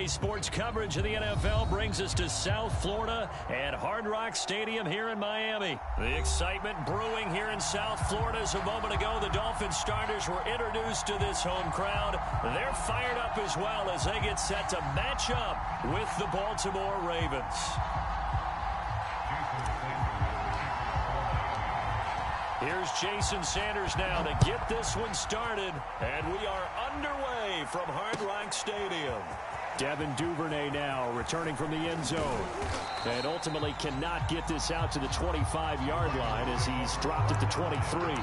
Today's sports coverage of the NFL brings us to South Florida at Hard Rock Stadium here in Miami. The excitement brewing here in South Florida as a moment ago. The Dolphins starters were introduced to this home crowd. They're fired up as well as they get set to match up with the Baltimore Ravens. Here's Jason Sanders now to get this one started. And we are underway from Hard Rock Stadium. Devin Duvernay now returning from the end zone. And ultimately cannot get this out to the 25-yard line as he's dropped at the 23.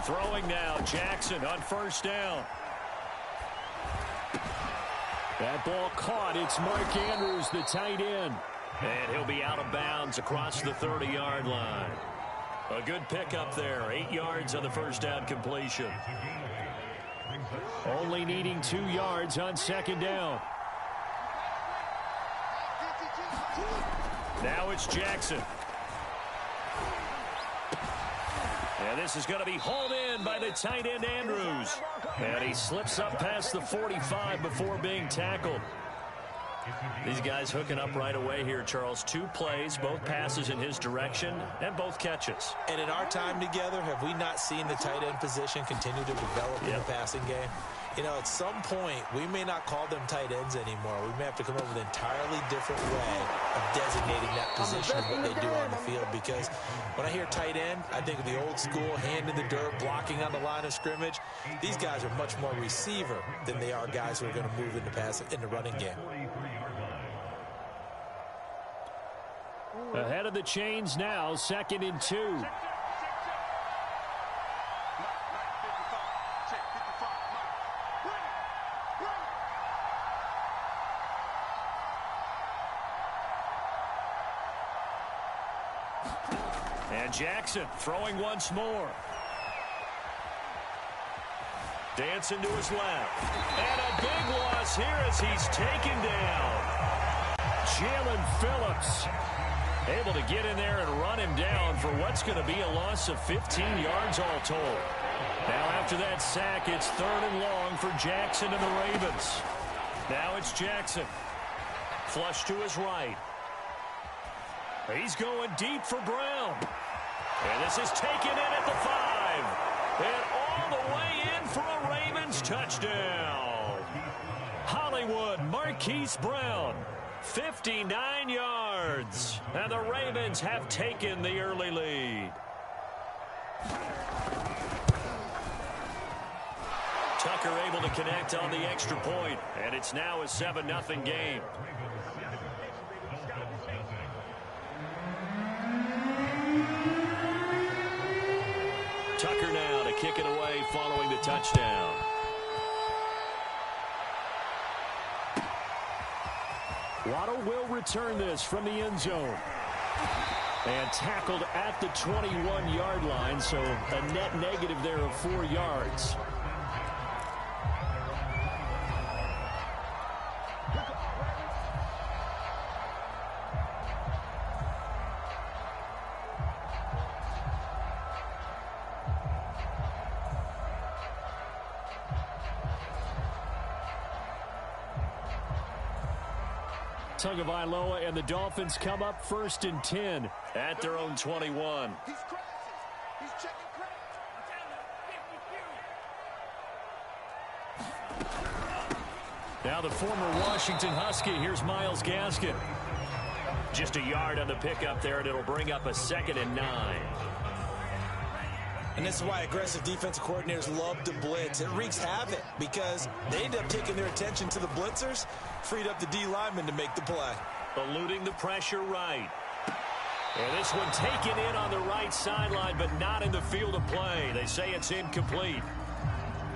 Throwing now, Jackson on first down. That ball caught. It's Mark Andrews, the tight end. And he'll be out of bounds across the 30-yard line. A good pickup there. 8 yards on the first down completion. Only needing 2 yards on second down. Now it's Jackson. And this is going to be hauled in by the tight end Andrews. And he slips up past the 45 before being tackled. These guys hooking up right away here, Charles. 2 plays, both passes in his direction, and both catches. And in our time together, have we not seen the tight end position continue to develop in the passing game? You know, at some point, we may not call them tight ends anymore. We may have to come up with an entirely different way of designating that position and what they do on the field. Because when I hear tight end, I think of the old school, hand in the dirt, blocking on the line of scrimmage. These guys are much more receiver than they are guys who are going to move in the running game. Ahead of the chains now, 2nd and 2. And Jackson throwing once more. Dancing to his left. And a big loss here as he's taken down. Jalen Phillips able to get in there and run him down for what's going to be a loss of 15 yards all told. Now after that sack, it's 3rd and long for Jackson and the Ravens. Now it's Jackson. Flush to his right. He's going deep for Brown. And this is taken in at the 5. And all the way in for a Ravens touchdown. Hollywood Marquise Brown. 59 yards. And the Ravens have taken the early lead. Tucker able to connect on the extra point. And it's now a 7-0 game. Tucker now to kick it away following the touchdown. Waddle will return this from the end zone. And tackled at the 21-yard line, so a net negative there of 4 yards. Tagovailoa and the Dolphins come up 1st and 10 at their own 21. Now the former Washington Husky. Here's Myles Gaskin. Just a yard on the pickup there, and it'll bring up a 2nd and 9. And this is why aggressive defensive coordinators love to blitz. It wreaks havoc because they end up taking their attention to the blitzers, freed up the D lineman to make the play. Eluding the pressure right. And this one taken in on the right sideline, but not in the field of play. They say it's incomplete.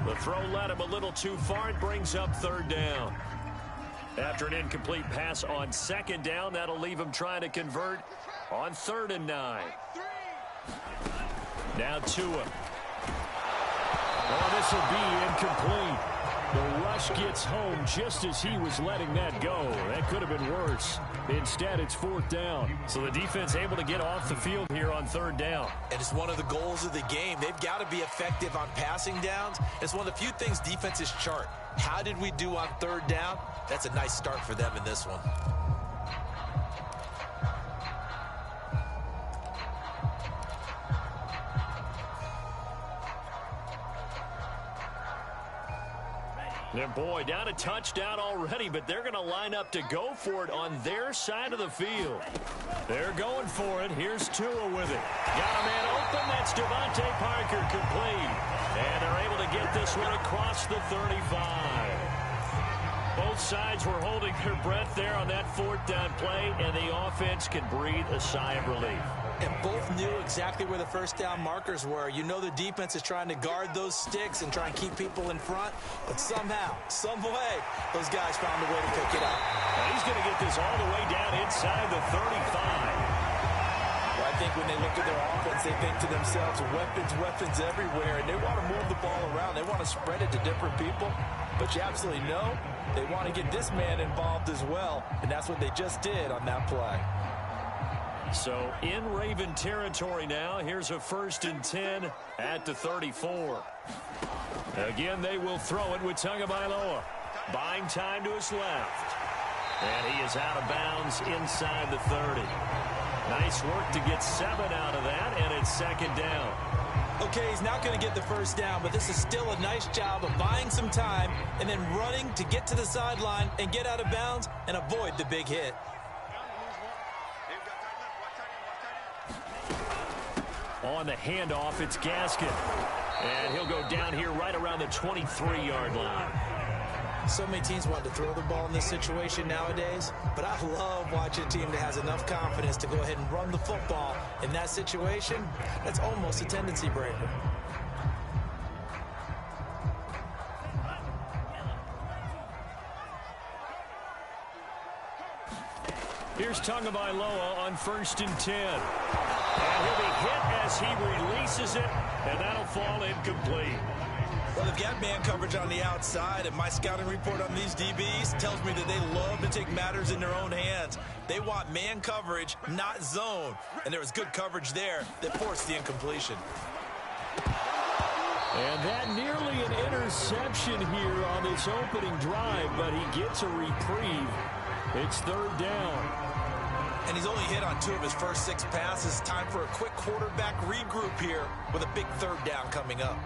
The throw led him a little too far. It brings up third down. After an incomplete pass on second down, that'll leave him trying to convert on 3rd and 9. Now Tua. Oh, this will be incomplete. The rush gets home just as he was letting that go. That could have been worse. Instead, it's 4th down. So the defense able to get off the field here on 3rd down. And it's one of the goals of the game. They've got to be effective on passing downs. It's one of the few things defenses chart. How did we do on 3rd down? That's a nice start for them in this one. And boy, down a touchdown already, but they're going to line up to go for it on their side of the field. They're going for it. Here's Tua with it. Got a man open. That's Devontae Parker complete. And they're able to get this one across the 35. Both sides were holding their breath there on that 4th down play, and the offense can breathe a sigh of relief. And both knew exactly where the first down markers were. You know the defense is trying to guard those sticks and try and keep people in front. But somehow, some way, those guys found a way to pick it up. And he's going to get this all the way down inside the 35. Well, I think when they look at their offense, they think to themselves, weapons everywhere. And they want to move the ball around. They want to spread it to different people. But you absolutely know they want to get this man involved as well. And that's what they just did on that play. So in Raven territory now. Here's a 1st and 10 at the 34. Again, they will throw it with Tagovailoa. Buying time to his left. And he is out of bounds inside the 30. Nice work to get 7 out of that, and it's 2nd down. Okay, he's not going to get the first down, but this is still a nice job of buying some time and then running to get to the sideline and get out of bounds and avoid the big hit. On the handoff, it's Gaskin. And he'll go down here right around the 23-yard line. So many teams want to throw the ball in this situation nowadays, but I love watching a team that has enough confidence to go ahead and run the football. In that situation, that's almost a tendency breaker. Here's Tagovailoa on 1st and 10. And he'll be hit as he releases it, and that'll fall incomplete. Well, they've got man coverage on the outside, and my scouting report on these DBs tells me that they love to take matters in their own hands. They want man coverage, not zone. And there was good coverage there that forced the incompletion. And that nearly an interception here on this opening drive, but he gets a reprieve. It's 3rd down. And he's only hit on 2 of his first 6 passes. Time for a quick quarterback regroup here with a big 3rd down coming up.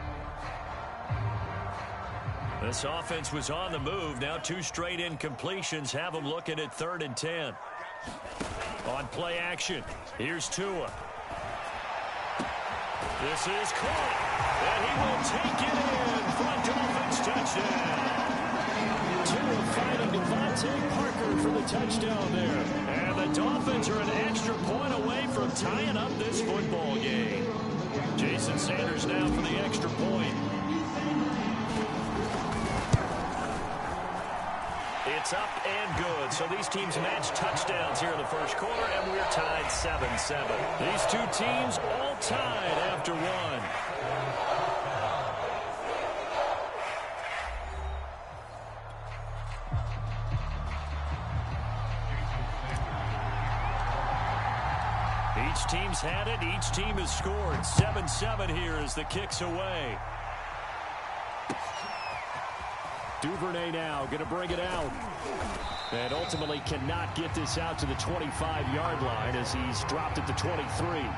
This offense was on the move. Now 2 straight incompletions have them looking at 3rd and 10. On play action, here's Tua. This is caught, and he will take it in for a Dolphins touchdown. Tua finding Devontae Parker for the touchdown there. And the Dolphins are an extra point away from tying up this football game. Jason Sanders now for the extra point. It's up and good. So these teams match touchdowns here in the first quarter, and we're tied 7-7. These 2 teams all tied after 1. Each team's had it. Each team has scored. 7-7 here as the kick's away. Duvernay now going to bring it out. And ultimately cannot get this out to the 25-yard line as he's dropped at the 23.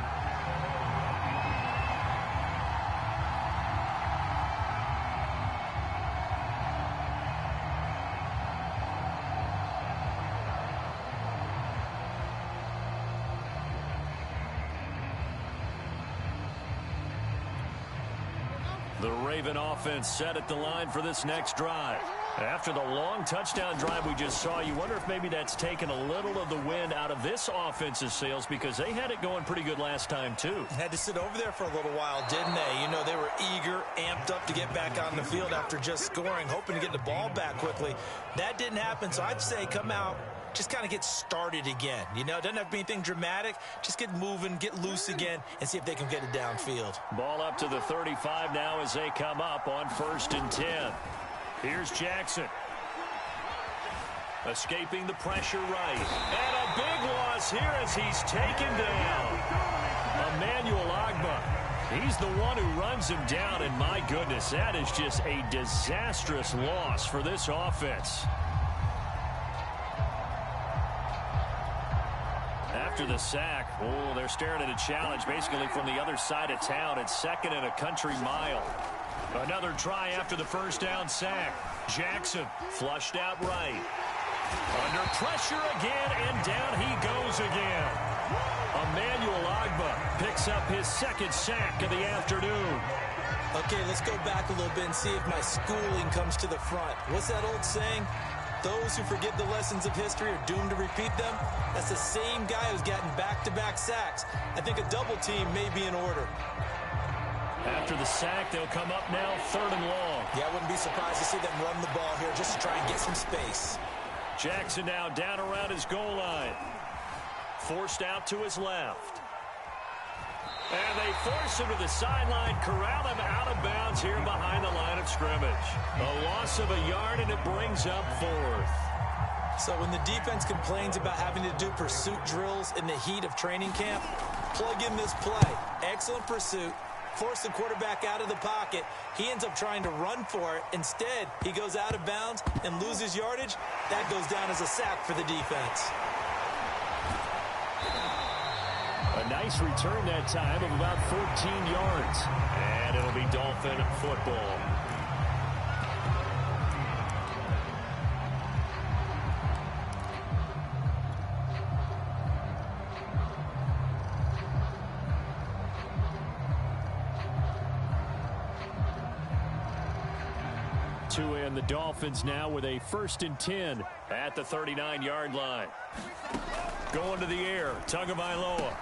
The Raven offense set at the line for this next drive. After the long touchdown drive we just saw, you wonder if maybe that's taken a little of the wind out of this offense's sails because they had it going pretty good last time, too. Had to sit over there for a little while, didn't they? You know, they were eager, amped up to get back on the field after just scoring, hoping to get the ball back quickly. That didn't happen, so I'd say come out, just kind of get started again. You know, it doesn't have to be anything dramatic. Just get moving, get loose again, and see if they can get it downfield. Ball up to the 35 now as they come up on 1st and 10. Here's Jackson. Escaping the pressure right. And a big loss here as he's taken down. Emmanuel Ogbah. He's the one who runs him down, and my goodness, that is just a disastrous loss for this offense. After the sack, oh, they're staring at a challenge basically from the other side of town. It's 2nd and a country mile. Another try after the first down sack. Jackson flushed out right. Under pressure again, and down he goes again. Emmanuel Ogbah picks up his 2nd sack of the afternoon. Okay, let's go back a little bit and see if my schooling comes to the front. What's that old saying? Those who forget the lessons of history are doomed to repeat them. That's the same guy who's gotten back-to-back sacks. I think a double team may be in order. After the sack, they'll come up now 3rd and long. Yeah, I wouldn't be surprised to see them run the ball here just to try and get some space. Jackson now down around his goal line. Forced out to his left. And they force him to the sideline, corral him out of bounds here behind the line of scrimmage. A loss of a yard, and it brings up 4th. So when the defense complains about having to do pursuit drills in the heat of training camp, plug in this play. Excellent pursuit. Force the quarterback out of the pocket. He ends up trying to run for it. Instead, he goes out of bounds and loses yardage. That goes down as a sack for the defense. A nice return that time of about 14 yards. And it'll be Dolphin football. And the Dolphins now with a 1st and 10 at the 39-yard line. Going to the air, Tagovailoa.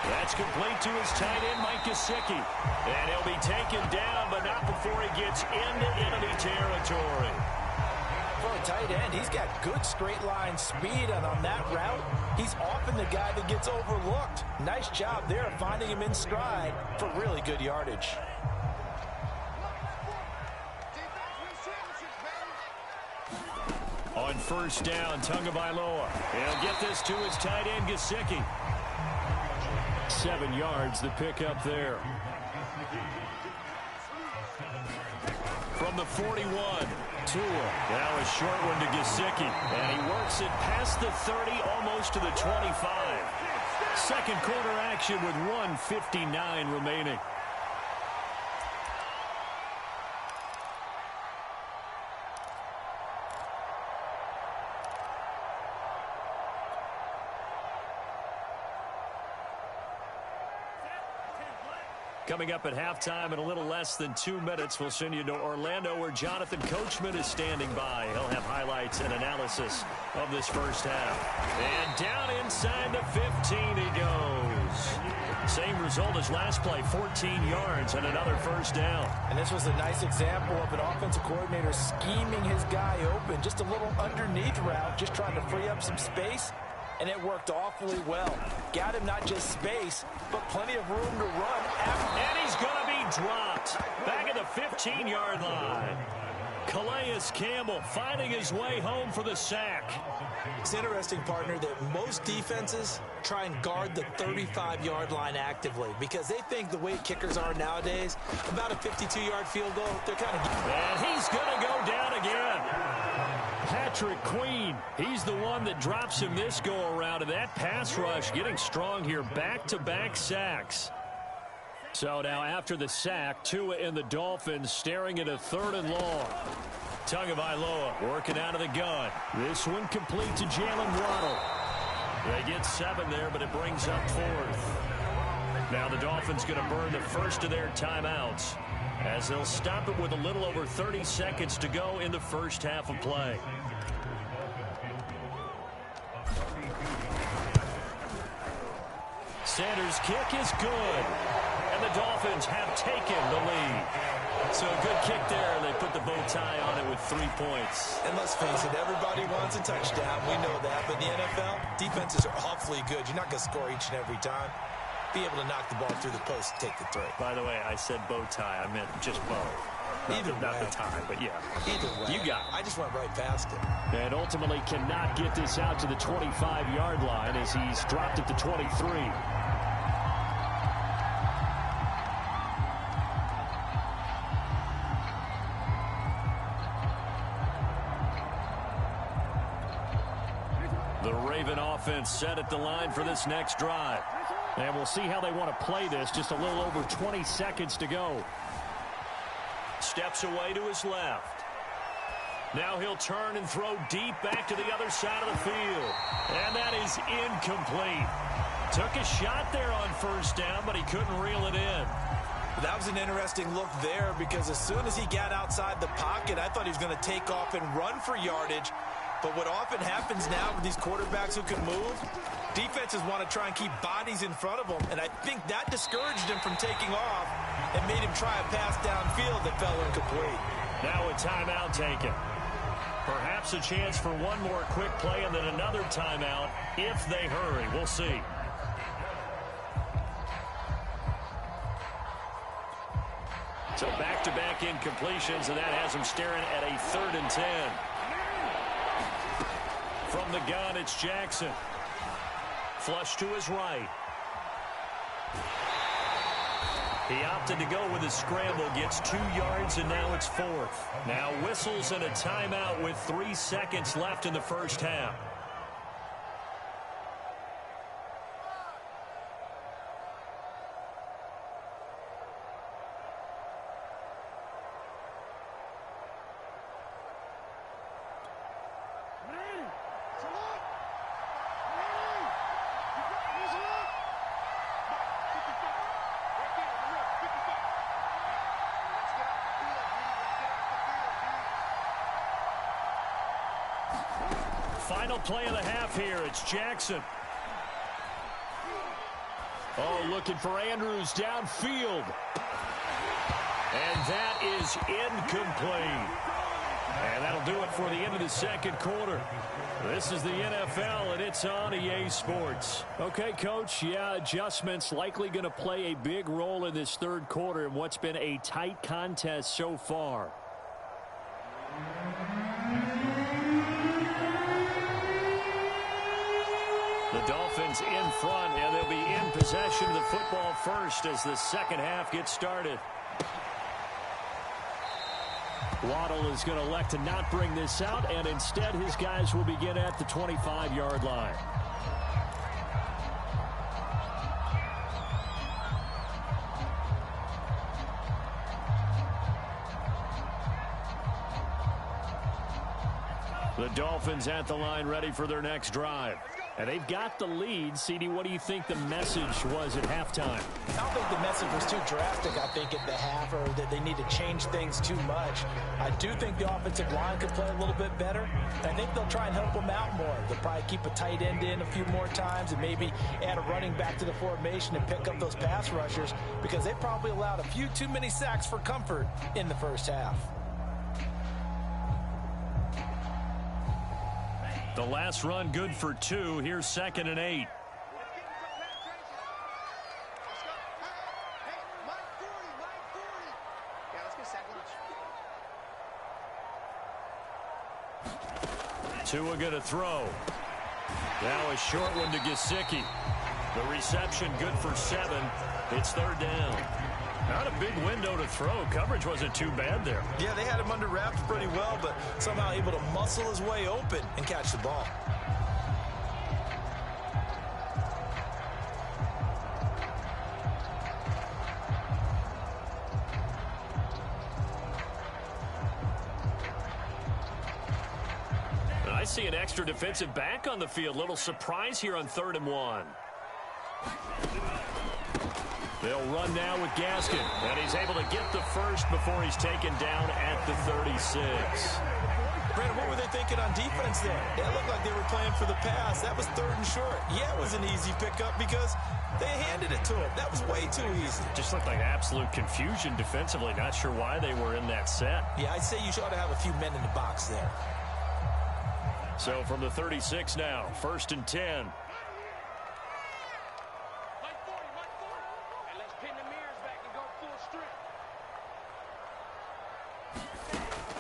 That's complete to his tight end, Mike Gesicki. And he'll be taken down, but not before he gets into enemy territory. For a tight end, he's got good straight line speed, and on that route, he's often the guy that gets overlooked. Nice job there finding him in stride for really good yardage. On 1st down, Tagovailoa. He'll get this to his tight end, Gesicki. 7 yards, the pickup there. From the 41, Tua. Now a short one to Gesicki. And he works it past the 30, almost to the 25. 2nd quarter action with 1:59 remaining. Coming up at halftime in a little less than 2 minutes, we'll send you to Orlando where Jonathan Coachman is standing by. He'll have highlights and analysis of this first half. And down inside the 15 he goes. Same result as last play, 14 yards and another 1st down. And this was a nice example of an offensive coordinator scheming his guy open. Just a little underneath route, just trying to free up some space. And it worked awfully well. Got him not just space, but plenty of room to run. And he's going to be dropped back at the 15-yard line. Calais Campbell finding his way home for the sack. It's interesting, partner, that most defenses try and guard the 35-yard line actively because they think the way kickers are nowadays, about a 52-yard field goal, they're kind of... And he's going to go down again. Patrick Queen, he's the one that drops him this go-around, and that pass rush getting strong here, back-to-back sacks. So now after the sack, Tua and the Dolphins staring at a 3rd and long. Tagovailoa working out of the gun. This one complete to Jalen Waddle. They get 7 there, but it brings up 4th. Now the Dolphins going to burn the first of their timeouts. as they'll stop it with a little over 30 seconds to go in the first half of play. Sanders' kick is good, and the Dolphins have taken the lead. So a good kick there. They put the bow tie on it with 3 points. And let's face it, everybody wants a touchdown. We know that. But in the NFL, defenses are awfully good. You're not going to score each and every time. Be able to knock the ball through the post and take the three. By the way, I said bow tie. I meant just bow. Not the tie, but yeah. Either way. You got it. I just went right past it. And ultimately cannot get this out to the 25-yard line as he's dropped at the 23. The Raven offense set at the line for this next drive. And we'll see how they want to play this. Just a little over 20 seconds to go. Steps away to his left. Now he'll turn and throw deep back to the other side of the field. And that is incomplete. Took a shot there on first down, but he couldn't reel it in. That was an interesting look there because as soon as he got outside the pocket, I thought he was going to take off and run for yardage. But what often happens now with these quarterbacks who can move, defenses want to try and keep bodies in front of them. And I think that discouraged him from taking off and made him try a pass downfield that fell incomplete. Now a timeout taken. Perhaps a chance for one more quick play and then another timeout if they hurry. We'll see. So back-to-back incompletions, and that has him staring at a 3rd and 10. From the gun, it's Jackson. Flush to his right. He opted to go with his scramble, gets 2 yards, and now it's 4th. Now whistles and a timeout with 3 seconds left in the first half. Final play of the half here. It's Jackson. Oh, looking for Andrews downfield. And that is incomplete. And that'll do it for the end of the second quarter. This is the NFL, and it's on EA Sports. Okay, Coach, yeah, adjustments likely going to play a big role in this third quarter in what's been a tight contest so far. The Dolphins in front, and they'll be in possession of the football first as the second half gets started. Waddle is going to elect to not bring this out, and instead his guys will begin at the 25-yard line. The Dolphins at the line ready for their next drive. And they've got the lead. CD, what do you think the message was at halftime? I don't think the message was too drastic, I think, at the half, or that they need to change things too much. I do think the offensive line could play a little bit better. I think they'll try and help them out more. They'll probably keep a tight end in a few more times and maybe add a running back to the formation and pick up those pass rushers because they probably allowed a few too many sacks for comfort in the first half. The last run good for 2. Here's 2nd and 8. Tua going to throw. Now a short one to Gesicki. The reception good for 7. It's 3rd down. Not a big window to throw. Coverage wasn't too bad there. Yeah, they had him under wraps pretty well, but somehow able to muscle his way open and catch the ball. I see an extra defensive back on the field. Little surprise here on 3rd and 1. They'll run now with Gaskin, and he's able to get the first before he's taken down at the 36. Brandon, what were they thinking on defense there? It looked like they were playing for the pass. That was 3rd and short. Yeah, it was an easy pickup because they handed it to him. That was way too easy. Just looked like absolute confusion defensively. Not sure why they were in that set. Yeah, I'd say you ought to have a few men in the box there. So from the 36 now, 1st and 10.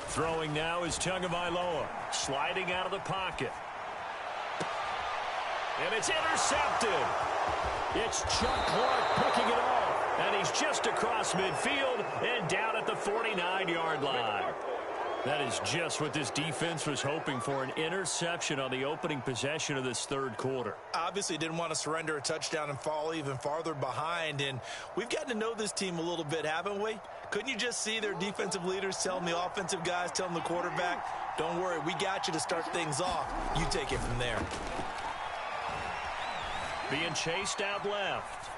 Throwing now is Tagovailoa, sliding out of the pocket. And it's intercepted. It's Chuck Clark picking it off. And he's just across midfield and down at the 49-yard line. That is just what this defense was hoping for, an interception on the opening possession of this 3rd quarter. Obviously didn't want to surrender a touchdown and fall even farther behind. And we've gotten to know this team a little bit, haven't we? Couldn't you just see their defensive leaders telling the offensive guys, telling the quarterback, don't worry, we got you to start things off. You take it from there. Being chased out left.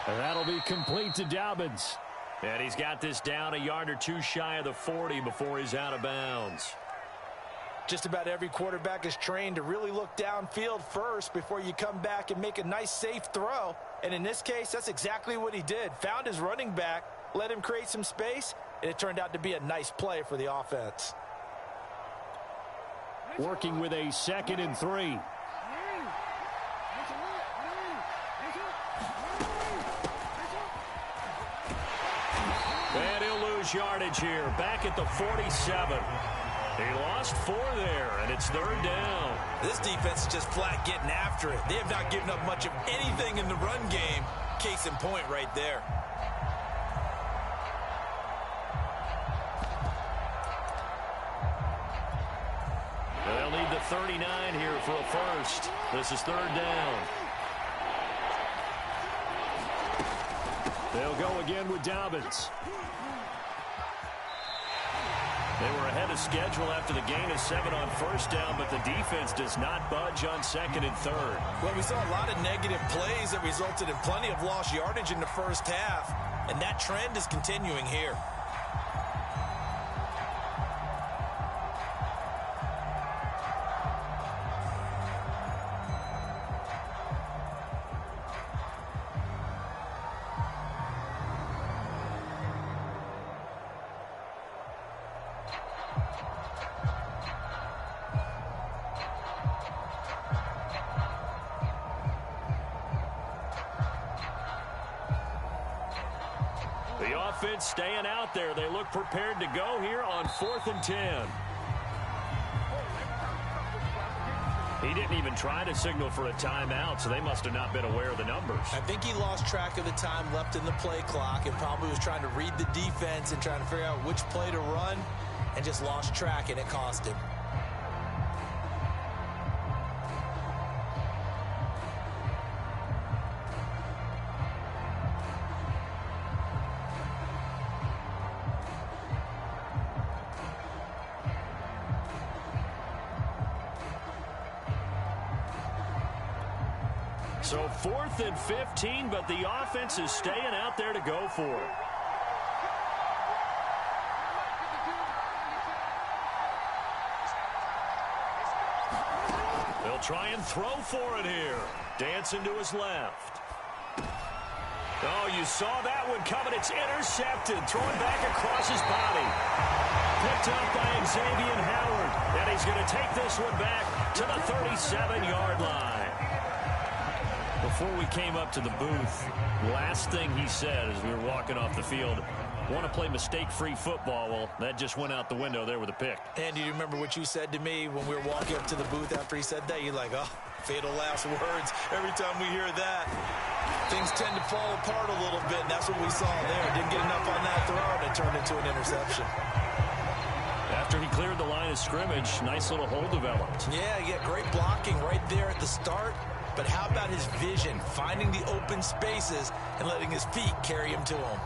And that'll be complete to Dobbins. And he's got this down a yard or two shy of the 40 before he's out of bounds. Just about every quarterback is trained to really look downfield first before you come back and make a nice, safe throw. And in this case, that's exactly what he did. Found his running back, let him create some space, and it turned out to be a nice play for the offense. Working with a 2nd and 3. And he'll lose yardage here, back at the 47. He lost 4 there, and it's 3rd down. This defense is just flat getting after it. They have not given up much of anything in the run game. Case in point right there. They'll need the 39 here for a first. This is 3rd down. They'll go again with Dobbins. They were ahead of schedule after the gain of 7 on 1st down, but the defense does not budge on 2nd and 3rd. Well, we saw a lot of negative plays that resulted in plenty of lost yardage in the first half, and that trend is continuing here. Offense staying out there. They look prepared to go here on 4th and 10. He didn't even try to signal for a timeout, so they must have not been aware of the numbers. I think he lost track of the time left in the play clock and probably was trying to read the defense and trying to figure out which play to run and just lost track, and it cost him. So 4th and 15, but the offense is staying out there to go for it. They'll try and throw for it here. Dancing to his left. Oh, you saw that one coming. It's intercepted. Throwing back across his body. Picked up by Xavier Howard. And he's going to take this one back to the 37-yard line. Before we came up to the booth, last thing he said as we were walking off the field, want to play mistake-free football. Well, that just went out the window there with a pick. And do you remember what you said to me when we were walking up to the booth after he said that? You're like, oh, fatal last words. Every time we hear that, things tend to fall apart a little bit, and that's what we saw there. Didn't get enough on that throw, and it turned into an interception. After he cleared the line of scrimmage, nice little hole developed. Yeah, great blocking right there at the start. But how about his vision, finding the open spaces and letting his feet carry him to him?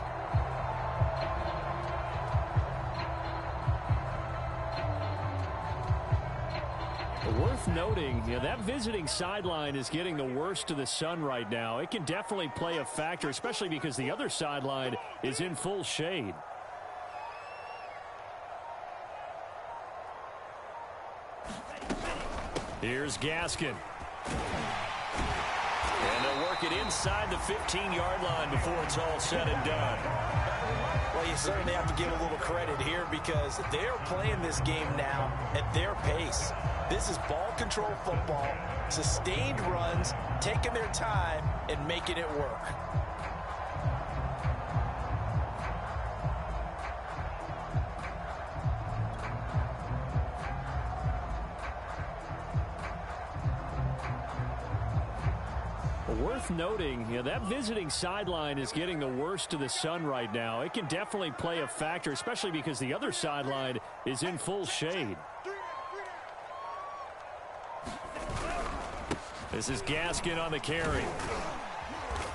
Worth noting, that visiting sideline is getting the worst of the sun right now. It can definitely play a factor, especially because the other sideline is in full shade. Here's Gaskin. And they'll work it inside the 15-yard line before it's all said and done. Well, you certainly have to give a little credit here because they're playing this game now at their pace. This is ball control football, sustained runs, taking their time, and making it work. Worth noting, that visiting sideline is getting the worst of the sun right now. It can definitely play a factor, especially because the other sideline is in full shade. This is Gaskin on the carry.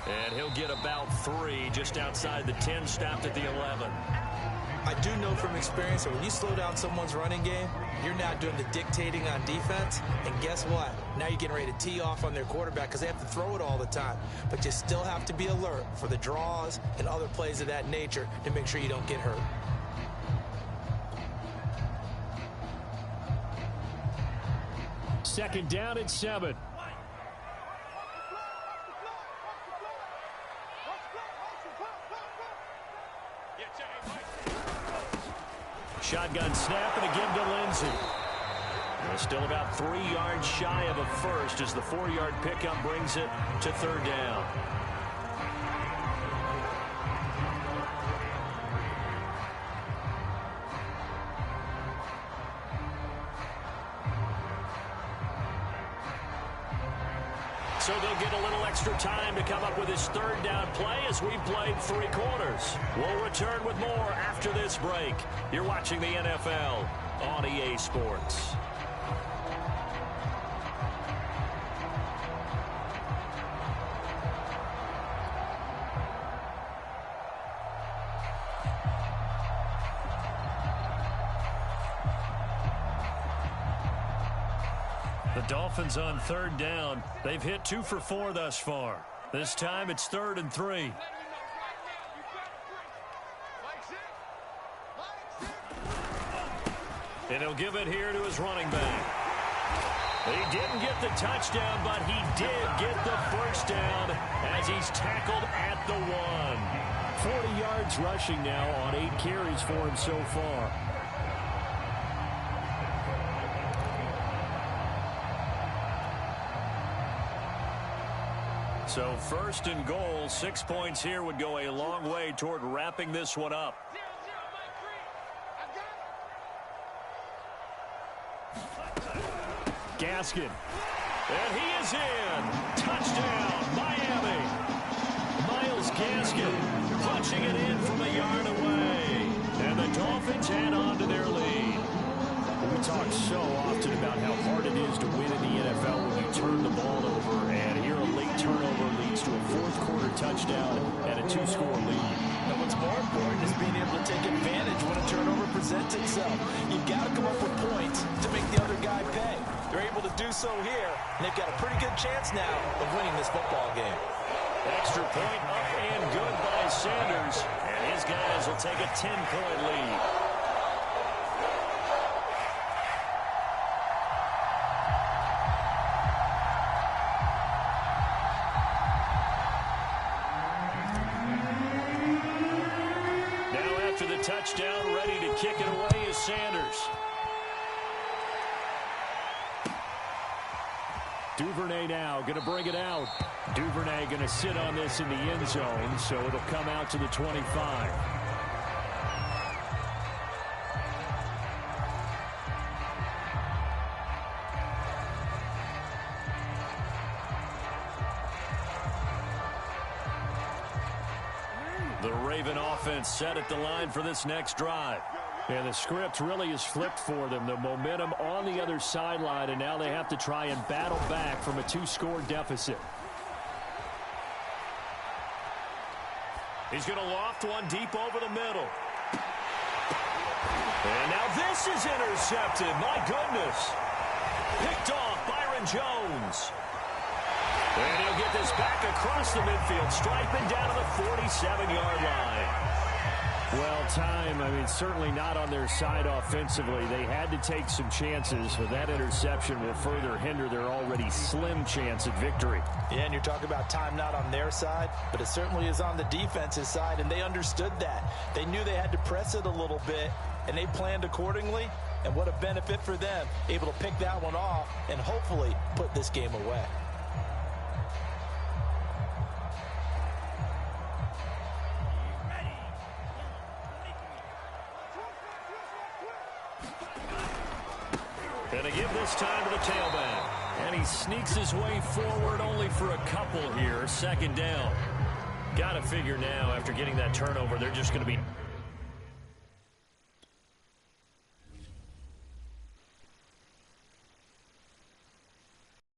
And he'll get about 3 just outside the 10, stopped at the 11. I do know from experience that when you slow down someone's running game, you're now doing the dictating on defense. And guess what? Now you're getting ready to tee off on their quarterback because they have to throw it all the time. But you still have to be alert for the draws and other plays of that nature to make sure you don't get hurt. Second down and 7. Shotgun snap, and again to Lindsey. They're still about 3 yards shy of a first as the 4-yard pickup brings it to 3rd down. So they'll get a little extra time to come up with his 3rd down play as we've played 3 quarters. We'll return with more after this break. You're watching the NFL on EA Sports. The Dolphins on 3rd down. They've hit 2 for 4 thus far. This time it's 3rd and 3. And he'll give it here to his running back. He didn't get the touchdown, but he did get the first down as he's tackled at the 1. 40 yards rushing now on 8 carries for him so far. So 1st and goal, 6 points here would go a long way toward wrapping this one up. Gaskin. And he is in. Touchdown, Miami. Myles Gaskin punching it in from a yard away. And the Dolphins head on to their lead. We talk so often about how hard it is to win in the NFL when you turn the ball over. And here a late turnover leads to a 4th-quarter touchdown and a 2-score lead. And what's more important is being able to take advantage when a turnover presents itself. You've got to come up with points to make the other guy pay. They're able to do so here, and they've got a pretty good chance now of winning this football game. Extra point up and good by Sanders. And his guys will take a 10-point lead. Touchdown, ready to kick it away is Sanders. Duvernay now going to bring it out. Duvernay going to sit on this in the end zone, so it'll come out to the 25. The Raven offense set at the line for this next drive. And the script really is flipped for them. The momentum on the other sideline, and now they have to try and battle back from a 2-score deficit. He's going to loft one deep over the middle. And now this is intercepted. My goodness. Picked off Byron Jones. And he'll get this back across the midfield stripe and down to the 47-yard line. Well, certainly not on their side offensively. They had to take some chances, but that interception will further hinder their already slim chance at victory. Yeah, and you're talking about time not on their side, but it certainly is on the defensive side, and they understood that. They knew they had to press it a little bit, and they planned accordingly, and what a benefit for them, able to pick that one off and hopefully put this game away. And a give this time to the tailback. And he sneaks his way forward only for a couple here. Second down. Got to figure now after getting that turnover, they're just going to be